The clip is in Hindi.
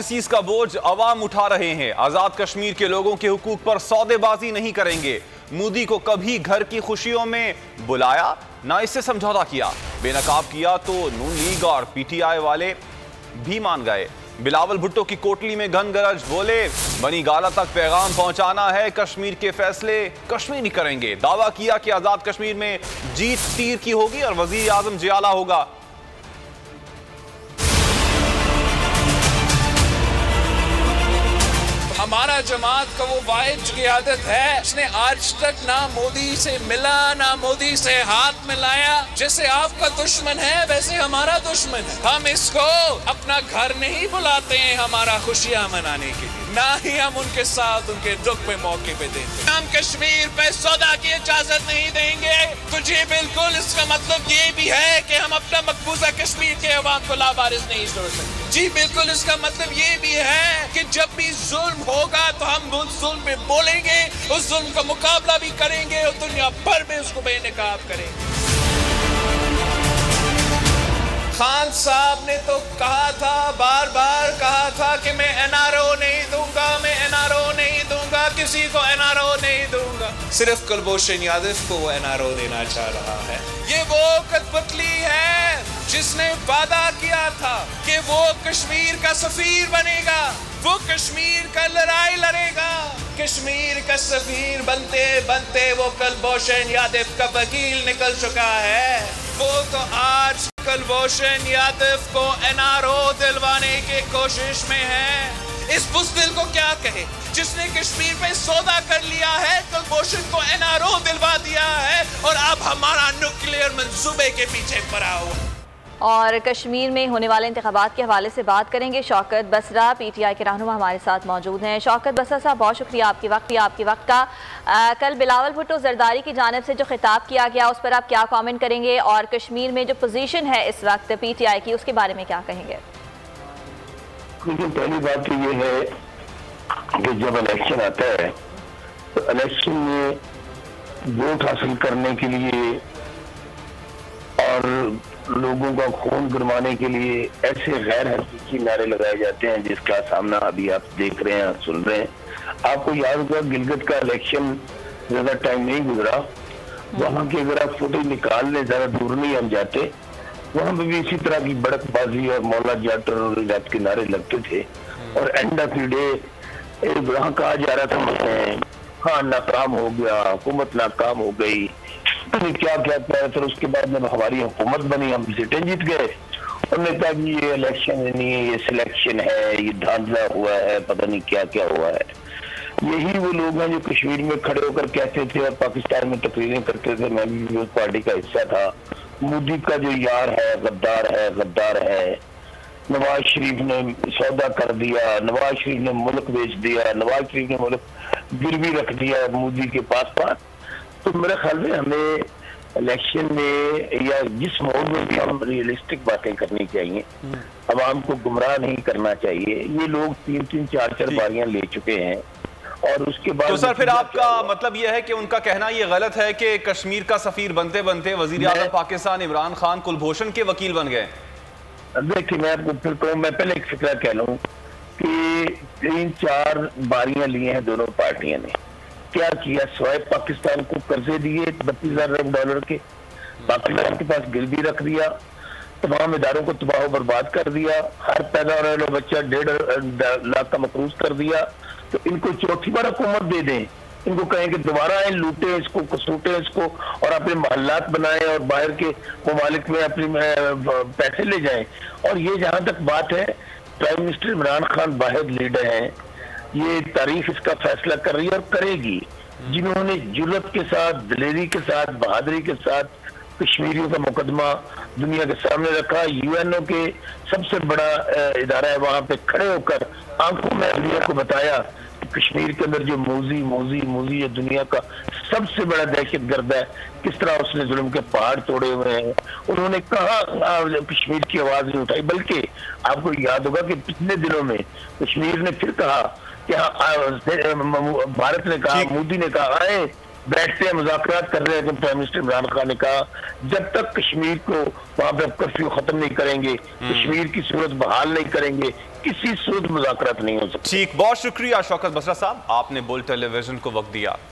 पॉलिसीज का बोझ अवाम उठा रहे हैं। आजाद कश्मीर के लोगों के हुकूक पर सौदेबाजी नहीं करेंगे। मोदी को कभी घर की खुशियों में बुलाया ना इससे समझौता किया। बेनकाब किया तो नून लीग और पीटीआई वाले भी मान गए। बिलावल भुट्टो की कोटली में घन गरज, बोले बनी गाला तक पैगाम पहुंचाना है, कश्मीर के फैसले कश्मीरी करेंगे। दावा किया कि आजाद कश्मीर में जीत तीर की होगी और वजीर आजम जियाला होगा। हमारा जमात का वो वाहिद क़ियादत है जिसने आज तक ना मोदी से मिला ना मोदी से हाथ मिलाया। जैसे आपका दुश्मन है वैसे हमारा दुश्मन है। हम इसको अपना घर नहीं बुलाते हैं हमारा खुशियां मनाने के लिए, ना ही हम उनके साथ उनके दुख पे मौके पे देते। हम कश्मीर पे सौदा की इजाजत नहीं देंगे। तो जी बिल्कुल इसका मतलब ये भी है कि हम अपना मकबूजा कश्मीर के अवाम को लावारिस नहीं छोड़ सकते। जी बिल्कुल इसका मतलब ये भी है कि जब भी जुल्म होगा तो हम उस जुल्म पे बोलेंगे, उस जुल्म का मुकाबला भी करेंगे और दुनिया भर में उसको बेनकाब करेंगे। खान साहब ने तो कहा था, बार बार कहा था कि मैं एनआरओ नहीं दूंगा, मैं एनआरओ नहीं दूंगा, किसी को एनआरओ नहीं दूंगा। सिर्फ कुलभूषण यादव को वो एनआरओ देना चाह रहा है। ये वो कठपुतली है जिसने वादा किया था कि वो कश्मीर का सफीर बनेगा, वो कश्मीर का लड़ाई लड़ेगा। कश्मीर का सफीर बनते बनते वो कुलभूषण यादव का वकील निकल चुका है। वो तो आज कुलभूषण यादव को एनआरओ दिलवाने की कोशिश में है। इस बुज़दिल को क्या कहे जिसने कश्मीर पे सौदा कर लिया है, कुलभूषण को एनआरओ दिलवा दिया है और अब हमारा न्यूक्लियर मंसूबे के पीछे पड़ा हुआ। और कश्मीर में होने वाले इंतखाबात के हवाले से बात करेंगे। शौकत बसरा पीटीआई के रहनुमा हमारे साथ मौजूद हैं। शौकत बसरा साहब, बहुत शुक्रिया आपके वक्त का। कल बिलावल भुट्टो जरदारी की जानिब से जो खिताब किया गया उस पर आप क्या कमेंट करेंगे, और कश्मीर में जो पोजीशन है इस वक्त पीटीआई की उसके बारे में क्या कहेंगे? पहली बात तो ये है कि जब इलेक्शन आता है तो इलेक्शन में वोट हासिल करने के लिए और लोगों का खून गिरवाने के लिए ऐसे गैर हकीकी नारे लगाए जाते हैं जिसका सामना अभी आप देख रहे हैं, सुन रहे हैं। आपको याद होगा गिलगित का इलेक्शन ज्यादा टाइम नहीं गुजरा, वहां की अगर आप फुटेज निकालने ज्यादा दूर नहीं हम जाते, वहां पे भी इसी तरह की बड़कबाजी और मौला जाटर और इलाज के नारे लगते थे। और एंड ऑफ द डे वहां कहा जा रहा था हाँ नाकाम हो गया, हुकूमत नाकाम हो गई, क्या क्या क्या। फिर उसके बाद जब हमारी हुकूमत बनी हम सीटें जीत गए। उन्होंने कहा कि ये इलेक्शन नहीं है, ये सिलेक्शन है, ये धांधला हुआ है, पता नहीं क्या क्या हुआ है। यही वो लोग हैं जो कश्मीर में खड़े होकर कहते थे और पाकिस्तान में तकरीरें करते थे। मैं भी उस पार्टी का हिस्सा था। मोदी का जो यार है गद्दार है। नवाज शरीफ ने सौदा कर दिया, नवाज शरीफ ने मुल्क बेच दिया, नवाज शरीफ ने मुल्क गिरवी रख दिया मोदी के पास। तो मेरे ख्याल में हमें इलेक्शन में या जिस मोड में भी हम रियलिस्टिक बातें करनी चाहिए, अवाम को गुमराह नहीं करना चाहिए। ये लोग 3-3, 4-4 बारियां ले चुके हैं और उसके बाद तो सर फिर आपका मतलब यह है कि उनका कहना ये गलत है कि कश्मीर का सफीर बनते बनते वजीर आज़म पाकिस्तान इमरान खान कुलभूषण के वकील बन गए? देखिए मैं आपको फिर कहूँ, मैं पहले एक फिक्रा कह लूँ कि 3-4 बारियां लिए हैं दोनों पार्टियों ने। क्या किया? सिवाय पाकिस्तान को कर्जे दिए 32,000 अरब डॉलर के, पाकिस्तान के पास गिरवी रख दिया, तमाम इदारों को तबाह बर्बाद कर दिया, हर पैदा होने वाला बच्चा 1.5 लाख का मकरूज कर दिया। तो इनको चौथी बार हुकूमत दे दें, इनको कहें कि दोबारा आए, लूटे इसको, कसूटे इसको और अपने महल्लात बनाए और बाहर के ममालिक में अपने पैसे ले जाएं। और ये जहां तक बात है, प्राइम मिनिस्टर इमरान खान वाहिद लीडर हैं, ये तारीख इसका फैसला कर रही है और करेगी, जिन्होंने जुर्रत के साथ, दिलेरी के साथ, बहादुरी के साथ कश्मीरियों का मुकदमा दुनिया के सामने रखा। यूएनओ के सबसे बड़ा इदारा है, वहां पे खड़े होकर आंखों में दुनिया को बताया कि कश्मीर के अंदर जो मोजी ये दुनिया का सबसे बड़ा दहशतगर्द है, किस तरह उसने जुल्म के पहाड़ तोड़े हुए हैं। उन्होंने कहा कश्मीर की आवाज नहीं उठाई, बल्कि आपको याद होगा कि पिछले दिनों में कश्मीर ने फिर कहा कि भारत ने कहा, मोदी ने कहा आए बैठते हैं, मुज़ाकरात कर रहे हैं। तो प्राइम मिनिस्टर इमरान खान ने कहा जब तक कश्मीर को वहां पे कर्फ्यू खत्म नहीं करेंगे, कश्मीर की सूरत बहाल नहीं करेंगे, किसी सूरत मुज़ाकरात नहीं हो सकती। ठीक, बहुत शुक्रिया शौकत बसरा साहब, आपने बुल टेलीविजन को वक्त दिया।